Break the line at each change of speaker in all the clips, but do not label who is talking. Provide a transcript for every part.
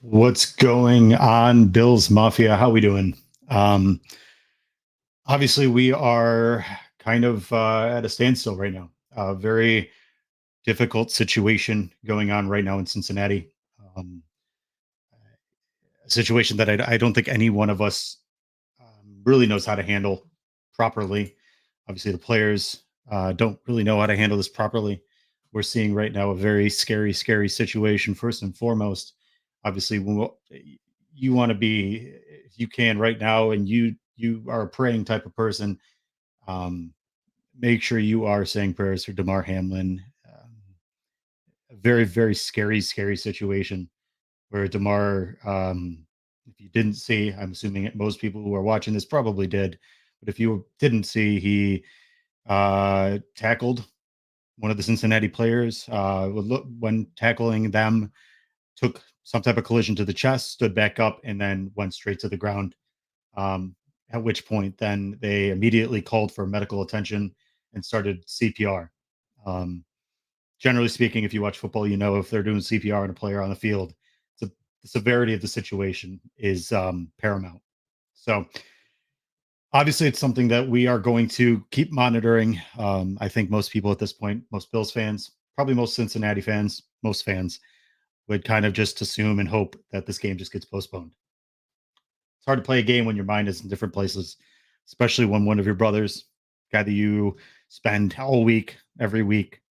What's going on, Bills Mafia? How we doing? Um, Obviously, we are kind of at a standstill right now. A very difficult situation going on right now in Cincinnati. Um, a situation that I don't think any one of us really knows how to handle properly. Obviously, the players don't really know how to handle this properly. We're seeing right now a very scary, scary situation. First and foremost, obviously, you want to be, if you can right now, and you are a praying type of person, um, make sure you are saying prayers for Damar Hamlin. A very, very scary, scary situation where Damar, if you didn't see, I'm assuming most people who are watching this probably did, but if you didn't see, he tackled one of the Cincinnati players. When tackling them, took some type of collision to the chest, stood back up, and then went straight to the ground. Um, at which point, then they immediately called for medical attention and started CPR. Um, Generally speaking, if you watch football, you know if they're doing CPR on a player on the field, the severity of the situation is paramount. So obviously, it's something that we are going to keep monitoring. I think most people at this point, most Bills fans, probably most Cincinnati fans, most fans would kind of just assume and hope that this game just gets postponed. It's hard to play a game when your mind is in different places, especially when one of your brothers, guy that you spend all week, every week,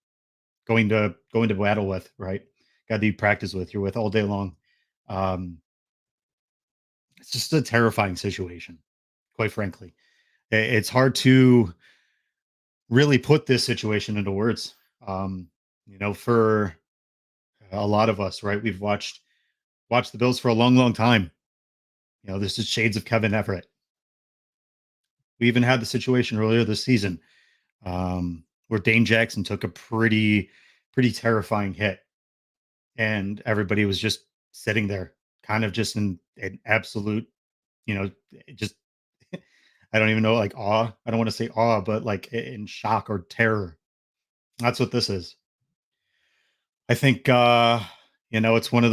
going to battle with, right? Guy that you practice with, you're with all day long. Um, it's just a terrifying situation, quite frankly. It's hard to really put this situation into words. Um, for a lot of us, right? We've watched the Bills for a long, long time. This is shades of Kevin Everett. We even had the situation earlier this season where Dane Jackson took a pretty terrifying hit, and everybody was just sitting there, kind of just in an absolute, just I don't even know, like awe. I don't want to say awe, but like in shock or terror. That's what this is. I think it's one of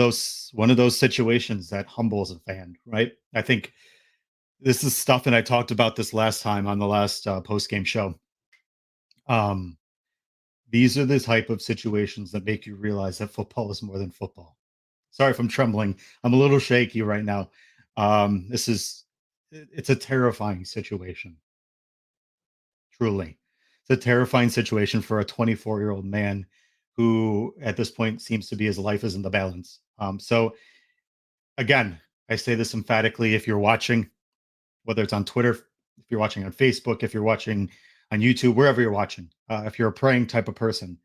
those situations that humbles a fan, right? I think this is stuff, and I talked about this last time on the last post game show. Um, these are the type of situations that make you realize that football is more than football. Sorry if I'm trembling. I'm a little shaky right now. It's a terrifying situation. Truly, it's a terrifying situation for a 24-year-old man who, at this point, seems to be his life is in the balance. So again, I say this emphatically. If you're watching, whether it's on Twitter, if you're watching on Facebook, if you're watching on YouTube, wherever you're watching, if you're a praying type of person,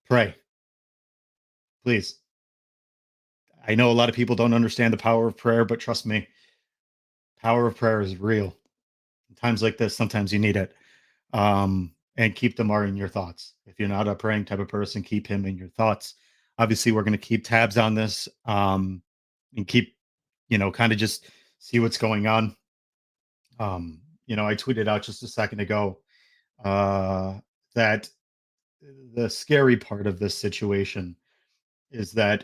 pray, please. I know a lot of people don't understand the power of prayer, but trust me, power of prayer is real. In times like this, sometimes you need it. And keep Damar in your thoughts. If you're not a praying type of person, keep him in your thoughts. Obviously, we're going to keep tabs on this and keep, kind of just see what's going on. I tweeted out just a second ago that the scary part of this situation is that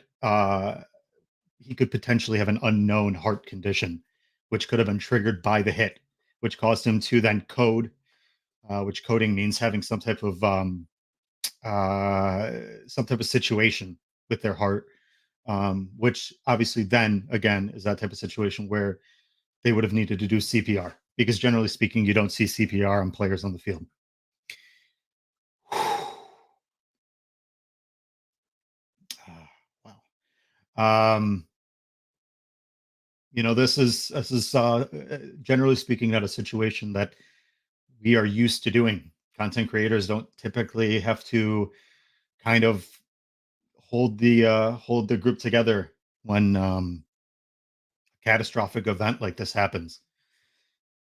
he could potentially have an unknown heart condition, which could have been triggered by the hit, which caused him to then code, which coding means having some type of situation with their heart, which obviously then again is that type of situation where they would have needed to do CPR because generally speaking, you don't see CPR on players on the field. Wow. This is generally speaking not a situation that we are used to doing. Content creators don't typically have to kind of hold the group together when a catastrophic event like this happens.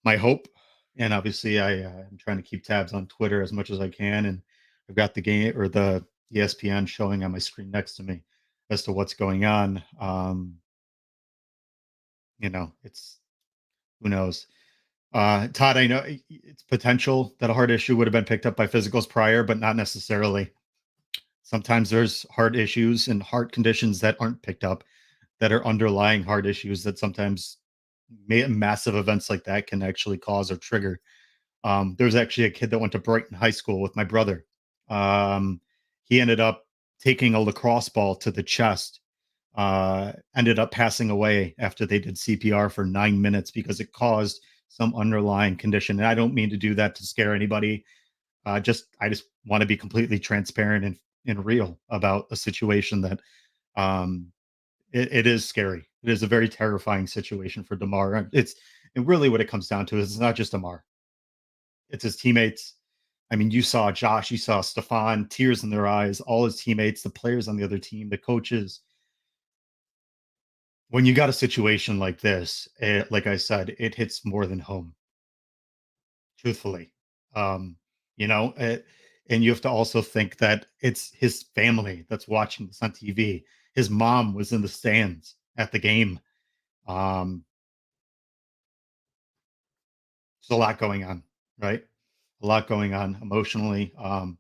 My hope, and obviously I'm trying to keep tabs on Twitter as much as I can, and I've got the game or the ESPN showing on my screen next to me as to what's going on. It's who knows. Todd, I know it's potential that a heart issue would have been picked up by physicals prior, but not necessarily. Sometimes there's heart issues and heart conditions that aren't picked up that are underlying heart issues that sometimes massive events like that can actually cause or trigger. There's actually a kid that went to Brighton High School with my brother. Um, he ended up taking a lacrosse ball to the chest, ended up passing away after they did CPR for 9 minutes because it caused some underlying condition. And I don't mean to do that to scare anybody. I just want to be completely transparent and real about a situation that um, it is scary. It is a very terrifying situation for Damar. And really what it comes down to is it's not just Damar. It's his teammates. I mean, you saw Josh, you saw Stefan, tears in their eyes, all his teammates, the players on the other team, the coaches. When you got a situation like this, like I said, it hits more than home, truthfully. Um, you know, and you have to also think that it's his family that's watching this on TV. His mom was in the stands at the game. Um, there's a lot going on, right? A lot going on emotionally. You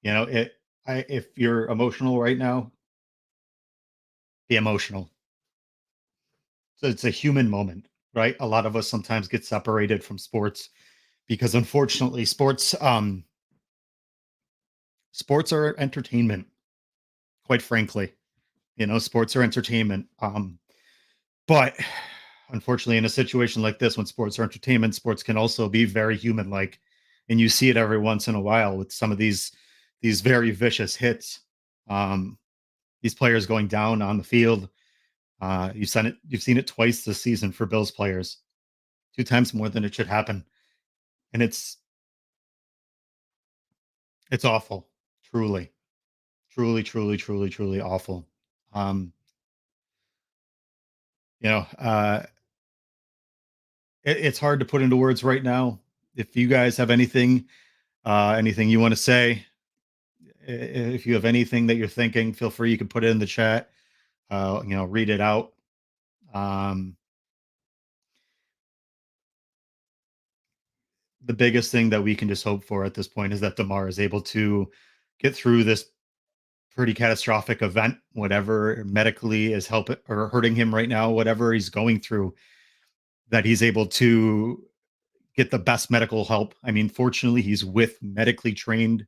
know, if you're emotional right now, be emotional. So it's a human moment, right? A lot of us sometimes get separated from sports because unfortunately sports are entertainment, quite frankly. You know, sports are entertainment. But unfortunately, in a situation like this, when sports are entertainment, sports can also be very human like. And you see it every once in a while with some of these very vicious hits. Um, these players going down on the field. You've seen it twice this season for Bills players, two times more than it should happen. And it's awful. Truly. Truly, truly, truly, truly awful. Um, you know, it's hard to put into words right now. If you guys have anything you want to say, if you have anything that you're thinking, feel free. You can put it in the chat. You know, read it out. Um, the biggest thing that we can just hope for at this point is that Damar is able to get through this pretty catastrophic event, whatever medically is helping or hurting him right now, whatever he's going through, that he's able to get the best medical help. I mean, fortunately, he's with medically trained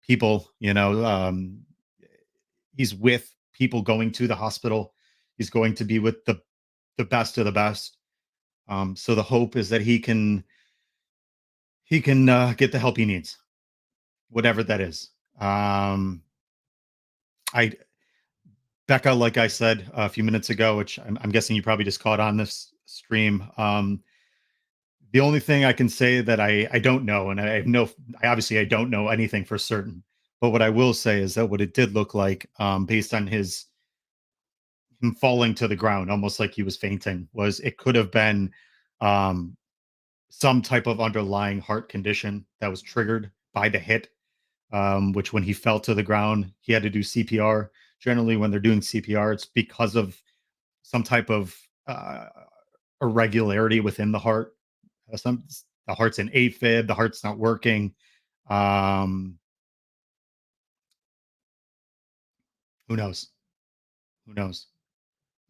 people. You know, he's with people going to the hospital. He's going to be with the best of the best. So the hope is that he can get the help he needs, whatever that is. I Becca, like I said a few minutes ago, which I'm guessing you probably just caught on this stream. The only thing I can say that I don't know, and I obviously I don't know anything for certain, but what I will say is that what it did look like, based on him falling to the ground, almost like he was fainting, was it could have been um, some type of underlying heart condition that was triggered by the hit. Which when he fell to the ground, he had to do CPR. Generally, when they're doing CPR, it's because of some type of uh, irregularity within the heart. Some The heart's in AFib, the heart's not working. Um, who knows? Who knows?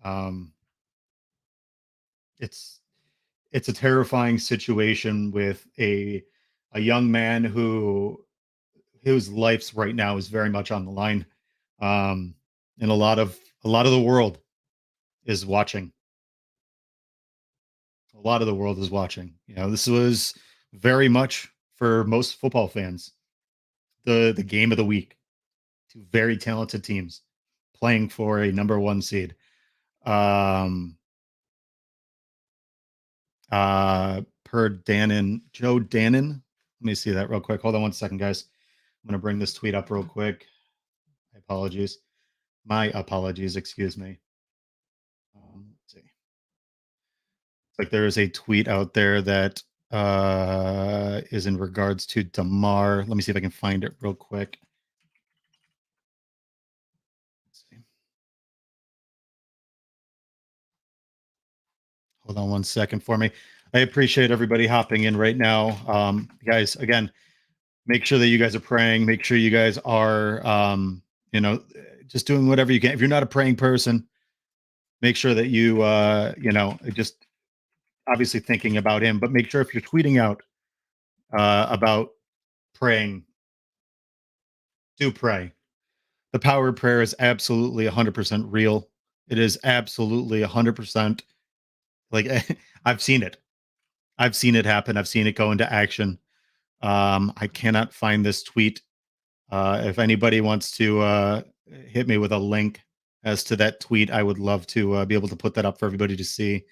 Um, it's it's a terrifying situation with a young man whose life's right now is very much on the line, um, and a lot of the world is watching. A lot of the world is watching. You know, this was very much for most football fans the game of the week. Two very talented teams playing for a number one seed. Um, Per Dannon, Joe Dannon. Let me see that real quick. Hold on one second, guys. I'm going to bring this tweet up real quick. My apologies. My apologies. Excuse me. Let's see. It's like there is a tweet out there that is in regards to Damar. Let me see if I can find it real quick. Let's see. Hold on one second for me. I appreciate everybody hopping in right now. Guys, again, make sure that you guys are praying. Make sure you guys are, you know, just doing whatever you can. If you're not a praying person, make sure that you just obviously thinking about him, but make sure if you're tweeting out about praying, do pray. The power of prayer is absolutely 100% real. It is absolutely 100% like I've seen it. I've seen it happen. I've seen it go into action. I cannot find this tweet. If anybody wants to hit me with a link as to that tweet, I would love to be able to put that up for everybody to see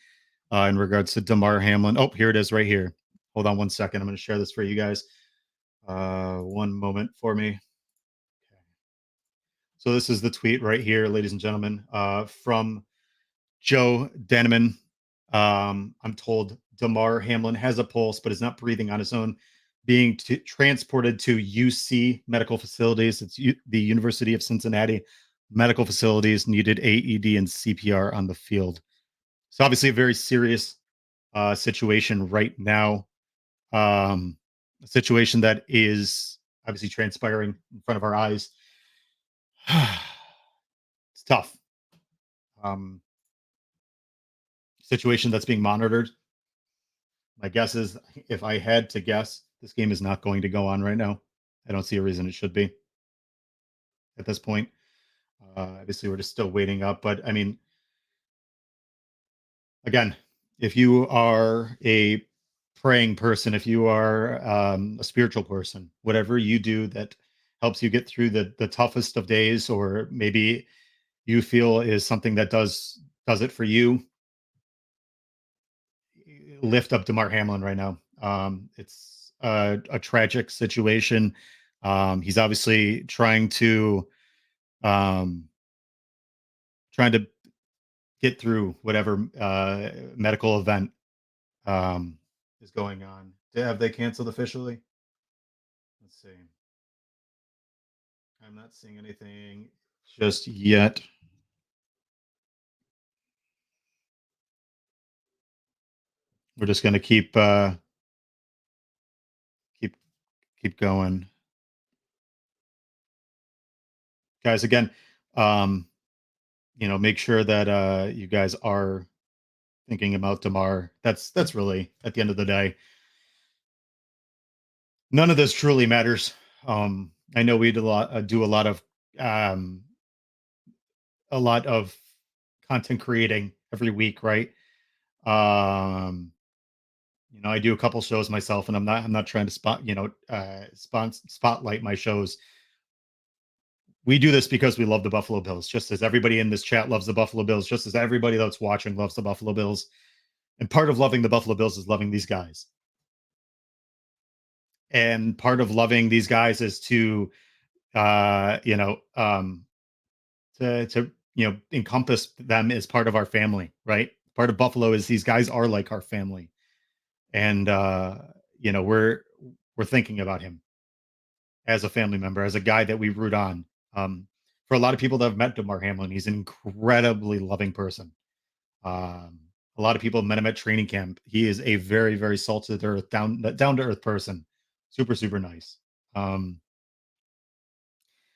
in regards to Damar Hamlin. Oh, here it is right here. Hold on one second. I'm going to share this for you guys. One moment for me. So this is the tweet right here, ladies and gentlemen, from Joe Daneman. I'm told Damar Hamlin has a pulse, but is not breathing on his own, being transported to UC medical facilities. It's the University of Cincinnati medical facilities, needed AED and CPR on the field. So obviously a very serious situation right now. A situation that is obviously transpiring in front of our eyes. It's tough. Situation that's being monitored. My guess is, if I had to guess, this game is not going to go on right now. I don't see a reason it should be at this point. Obviously, we're just still waiting up. But I mean, again, if you are a praying person, if you are a spiritual person, whatever you do that helps you get through the toughest of days, or maybe you feel is something that does it for you, lift up Damar Hamlin right now. It's a tragic situation. He's obviously um, trying to get through whatever medical event is going on. Have they canceled officially? Let's see. I'm not seeing anything just yet. We're just going to keep keep going, guys. Again, um, make sure that you guys are thinking about Damar. That's really, at the end of the day, none of this truly matters. I know we do um, a lot of content creating every week, right? Um, I do a couple shows myself, and I'm not trying to spotlight my shows. We do this because we love the Buffalo Bills, just as everybody in this chat loves the Buffalo Bills, just as everybody that's watching loves the Buffalo Bills. And part of loving the Buffalo Bills is loving these guys. And part of loving these guys is to uh, you know, um, encompass them as part of our family, right? Part of Buffalo is these guys are like our family, and we're thinking about him as a family member, as a guy that we root on. For a lot of people that have met Damar Hamlin, he's an incredibly loving person. Um, a lot of people met him at training camp. He is a very, very salted earth, down to earth person. Super, super nice. Um,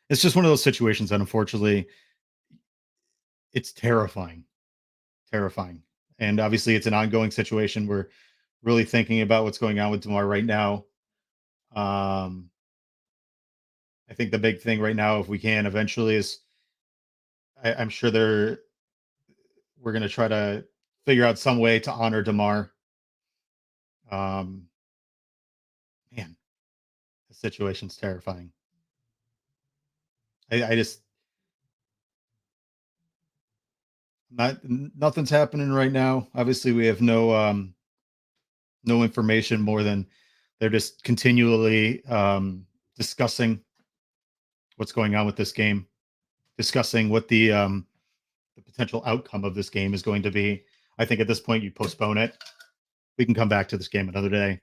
it's just one of those situations that, unfortunately, it's terrifying, terrifying. And obviously, it's an ongoing situation. We're really thinking about what's going on with Damar right now. Um, I think the big thing right now, if we can eventually, is I'm sure we're going to try to figure out some way to honor Damar. Um, Man, the situation's terrifying. I just nothing's happening right now. Obviously, we have no information more than they're just continually discussing what's going on with this game, discussing what the potential outcome of this game is going to be. I think at this point you postpone it. We can come back to this game another day.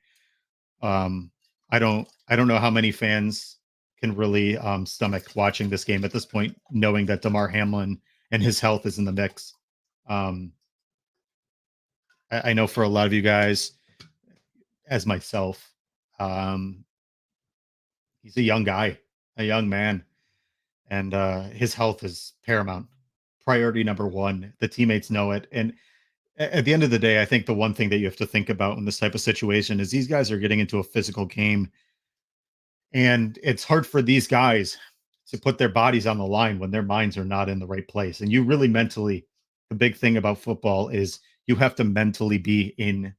Um, I don't know how many fans can really stomach watching this game at this point, knowing that Damar Hamlin and his health is in the mix. Um, I know for a lot of you guys, as myself, um, he's a young guy, a young man, and his health is paramount, priority number one. The teammates know it. And at the end of the day, I think the one thing that you have to think about in this type of situation is these guys are getting into a physical game, and it's hard for these guys to put their bodies on the line when their minds are not in the right place. And you really mentally, the big thing about football is you have to mentally be in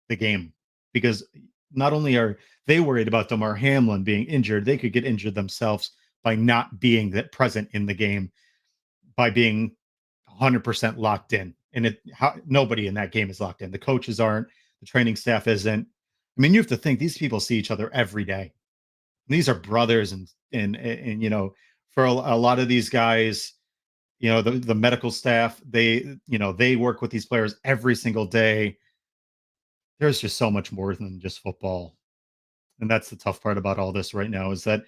the game, because not only are they worried about Damar Hamlin being injured, they could get injured themselves by not being that present in the game, by being 100% locked in. And nobody in that game is locked in. The coaches aren't, the training staff isn't. I mean, you have to think these people see each other every day. These are brothers, and for a lot of these guys, the medical staff, they work with these players every single day. There's just so much more than just football. And that's the tough part about all this right now, is that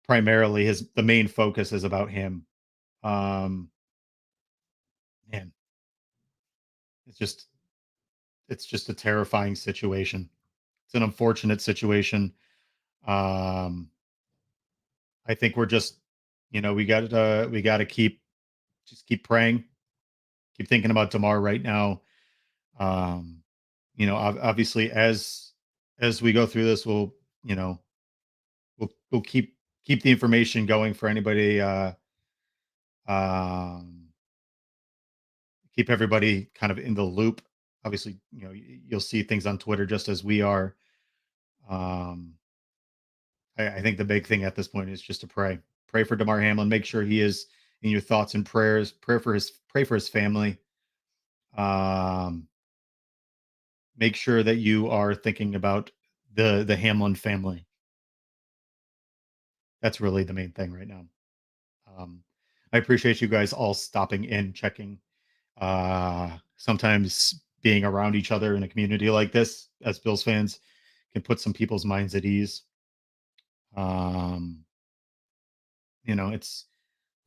primarily the main focus is about him. Um Man, it's just it's just a terrifying situation. It's an unfortunate situation. Um I think we're just, we got to keep praying, keep thinking about Damar right now. Um Obviously, as we go through this, you know we'll keep the information going for anybody, um keep everybody kind of in the loop. Obviously, you'll see things on Twitter just as we are. um I think the big thing at this point is just to pray for Damar Hamlin. Make sure he is in your thoughts and prayers. Pray for his family. um Make sure that you are thinking about the Hamlin family. That's really the main thing right now. Um, I appreciate you guys all stopping in, checking. Sometimes being around each other in a community like this as Bills fans can put some people's minds at ease. Um, it's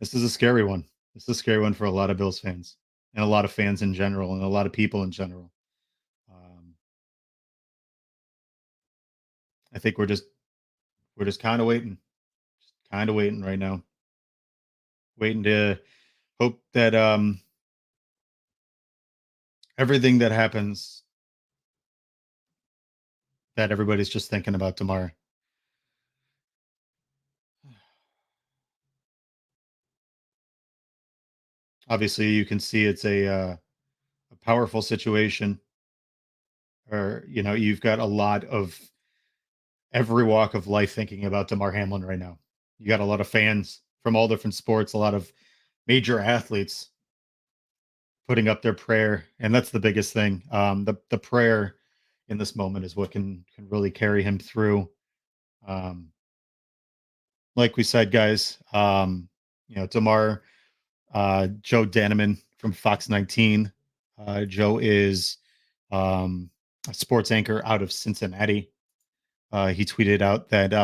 this is a scary one. This is a scary one for a lot of Bills fans and a lot of fans in general and a lot of people in general. Um, I think we're just kind of waiting right now, waiting to hope that everything that happens, that everybody's just thinking about tomorrow. Obviously, you can see it's a powerful situation, or you've got a lot of every walk of life thinking about Damar Hamlin right now. You got a lot of fans from all different sports, a lot of major athletes putting up their prayer, and that's the biggest thing. The prayer in this moment is what can really carry him through. Um, like we said, guys, Damar, Joe Daneman from Fox 19. Joe is a sports anchor out of Cincinnati. He tweeted out that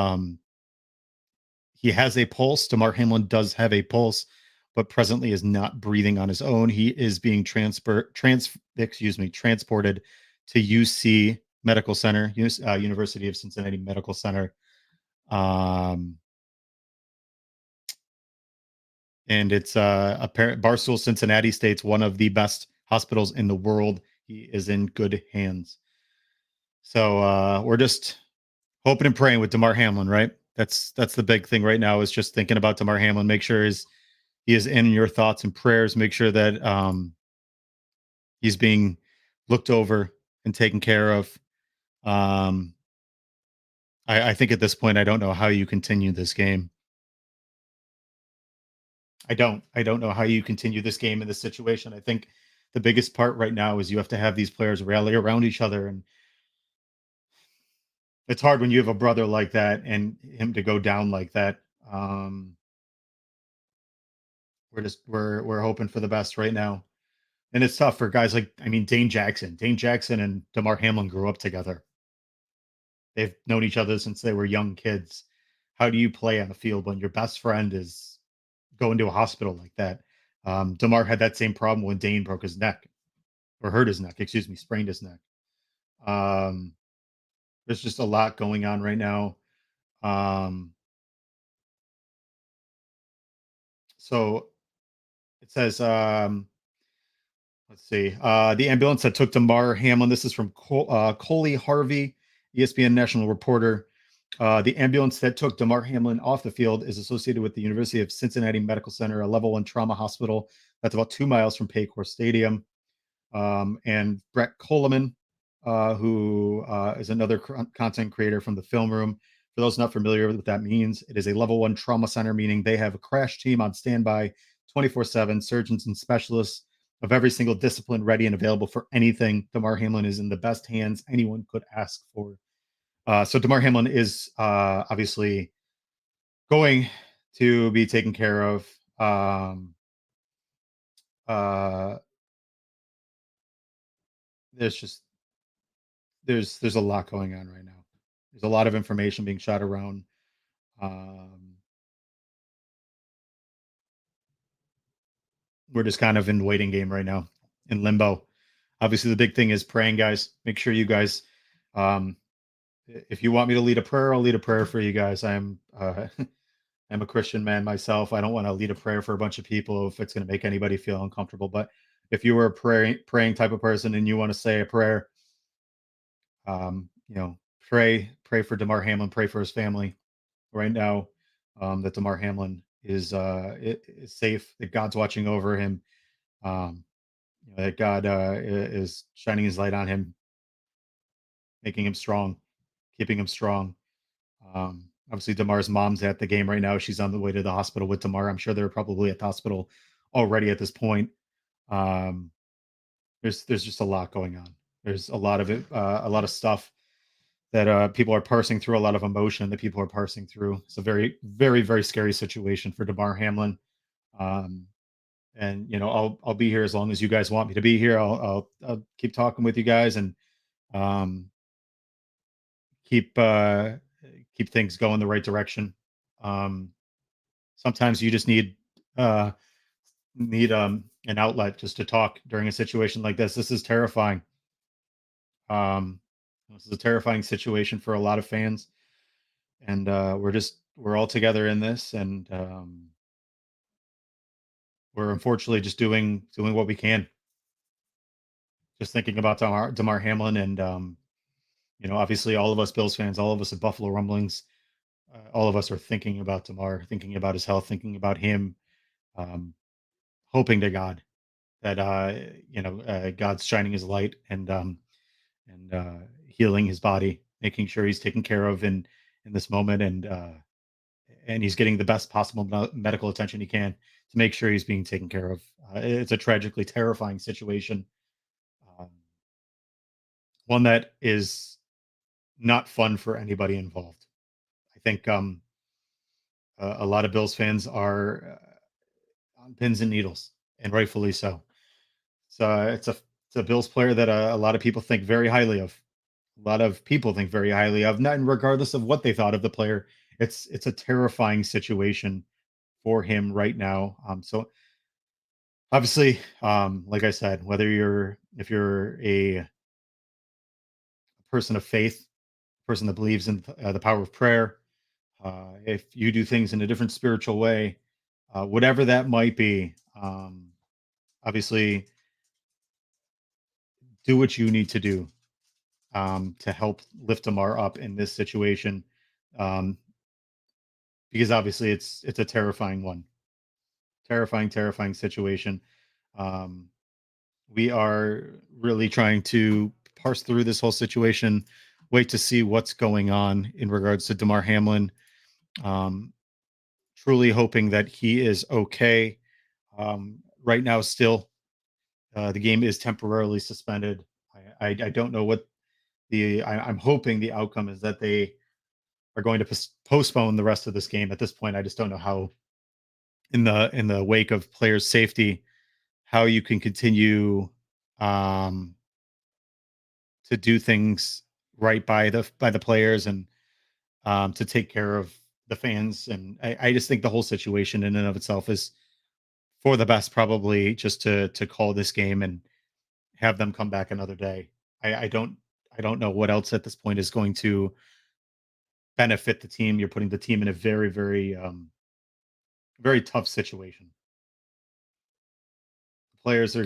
he has a pulse. Damar Hamlin does have a pulse, but presently is not breathing on his own. He is being transported to UC Medical Center, University of Cincinnati Medical Center. Um, and it's apparent Barstool Cincinnati states one of the best hospitals in the world. He is in good hands. So we're just hoping and praying with Damar Hamlin, right? That's the big thing right now, is just thinking about Damar Hamlin. Make sure he is in your thoughts and prayers. Make sure that he's being looked over and taken care of. Um, I think at this point, I don't know how you continue this game. I don't know how you continue this game in this situation. I think the biggest part right now is you have to have these players rally around each other, and it's hard when you have a brother like that and him to go down like that. Um, we're hoping for the best right now, and it's tough for guys like, I mean, Dane Jackson. Dane Jackson and Damar Hamlin grew up together. They've known each other since they were young kids. How do you play on the field when your best friend is going to a hospital like that? Damar had that same problem when Dane broke his neck, or hurt his neck, excuse me, sprained his neck. Um, there's just a lot going on right now. Um, so says, let's see, the ambulance that took Damar Hamlin. This is from Coley Harvey, ESPN national reporter. The ambulance that took Damar Hamlin off the field is associated with the University of Cincinnati Medical Center, a level one trauma hospital that's about 2 miles from Paycor Stadium. And Brett Coleman, who is another content creator from the film room. For those not familiar with what that means, it is a level one trauma center, meaning they have a crash team on standby 24/7, surgeons and specialists of every single discipline ready and available for anything. Damar Hamlin is in the best hands anyone could ask for. So Damar Hamlin is obviously going to be taken care of. Uh, there's just there's a lot going on right now. There's a lot of information being shot around. Um, we're just kind of in waiting game right now, in limbo. Obviously, the big thing is praying, guys. Make sure you guys, um, if you want me to lead a prayer, I'll lead a prayer for you guys. I'm I'm a Christian man myself. I don't want to lead a prayer for a bunch of people if it's going to make anybody feel uncomfortable. But if you were a praying type of person and you want to say a prayer, you know, pray for Damar Hamlin, pray for his family right now. That Damar Hamlin is safe, that God's watching over him, um, that God is shining His light on him, making him strong, keeping him strong. Obviously, Damar's mom's at the game right now. She's on the way to the hospital with Damar. I'm sure they're probably at the hospital already at this point. Um, there's just a lot going on. There's a lot of it, a lot of stuff that people are parsing through, a lot of emotion that people are parsing through. It's a very, very, very scary situation for Damar Hamlin. Um, and I'll be here as long as you guys want me to be here. I'll keep talking with you guys and um, keep keep things going the right direction. Um, sometimes you just uh, need an outlet just to talk during a situation like this. This is terrifying. Um, this is a terrifying situation for a lot of fans, and we're all together in this, and we're unfortunately just doing what we can. Just thinking about Damar Hamlin, and obviously all of us Bills fans, all of us at Buffalo Rumblings, all of us are thinking about Damar, thinking about his health, thinking about him, um, hoping to God that God's shining His light and healing his body, making sure he's taken care of in this moment, and he's getting the best possible medical attention he can to make sure he's being taken care of. It's a tragically terrifying situation, um, one that is not fun for anybody involved. I think a lot of Bills fans are on pins and needles, and rightfully so. So it's a Bills player that a lot of people think very highly of. A lot of people think very highly of, not regardless of what they thought of the player. It's a terrifying situation for him right now. So obviously, like I said, whether if you're a person of faith, person that believes in the power of prayer, if you do things in a different spiritual way, whatever that might be, obviously do what you need to do to help lift Amar up in this situation, um, because obviously it's a terrifying one, terrifying situation. Um, we are really trying to parse through this whole situation, wait to see what's going on in regards to Damar Hamlin. Um, truly hoping that he is okay. Right now, still, the game is temporarily suspended. I don't know what I'm hoping the outcome is that they are going to postpone the rest of this game. At this point, I just don't know how, in the wake of players' safety, how you can continue um, to do things right by the players and to take care of the fans. And I just think the whole situation in and of itself is for the best, probably just to call this game and have them come back another day. I don't know what else at this point is going to benefit the team. You're putting the team in a very, very tough situation. players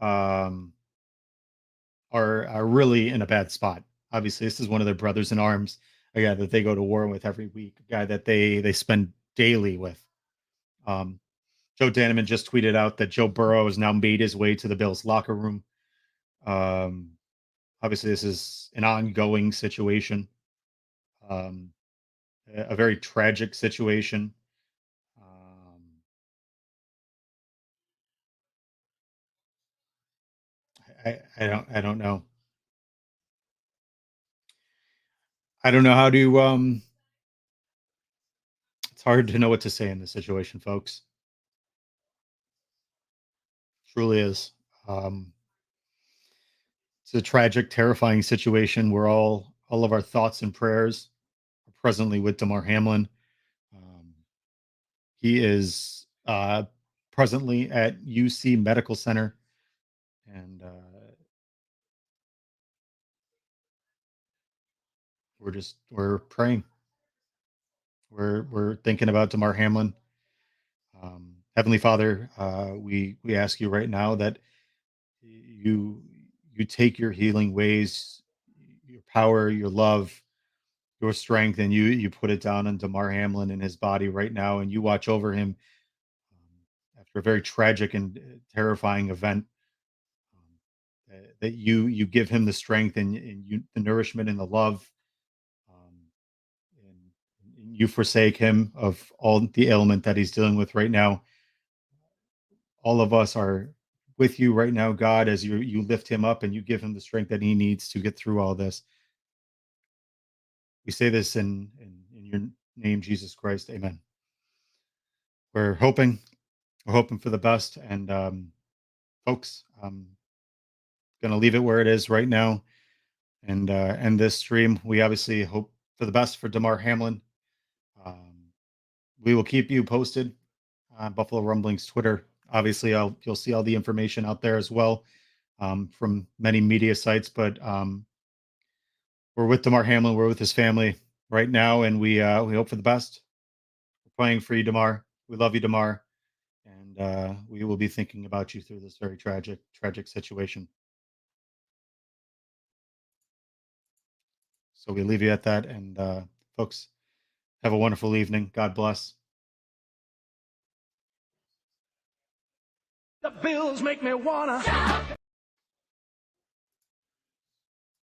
um, are really in a bad spot. Obviously, this is one of their brothers in arms, a guy that they go to war with every week, a guy that they spend daily with. Um, Joe Daneman just tweeted out that Joe Burrow has now made his way to the Bills locker room. Um, Obviously, this is an ongoing situation, um, a very tragic situation. Um, I don't know. I don't know how to. It's hard to know what to say in this situation, folks. Truly is. Um, it's a tragic, terrifying situation. We're all of our thoughts and prayers are presently with Damar Hamlin. Um, he is presently at UC Medical Center, and we're praying. We're thinking about Damar Hamlin. Heavenly Father, we ask you right now that you you take your healing ways, your power, your love, your strength, and you put it down on Damar Hamlin in his body right now, and you watch over him after a very tragic and terrifying event. That you give him the strength and the nourishment and the love, um, and you forsake him of all the ailment that he's dealing with right now. All of us are with you right now, God, as you lift him up and you give him the strength that he needs to get through all this. We say this in your name, Jesus Christ. Amen. We're hoping, we're hoping for the best. And folks, I'm gonna leave it where it is right now and end this stream. We obviously hope for the best for Damar Hamlin. Um, we will keep you posted on Buffalo Rumblings Twitter. Obviously, you'll see all the information out there as well from many media sites. But we're with Damar Hamlin. We're with his family right now, and we hope for the best. We're praying for you, Damar. We love you, Damar, and we will be thinking about you through this very tragic situation. So we leave you at that, and folks, have a wonderful evening. God bless.
The Bills make me wanna.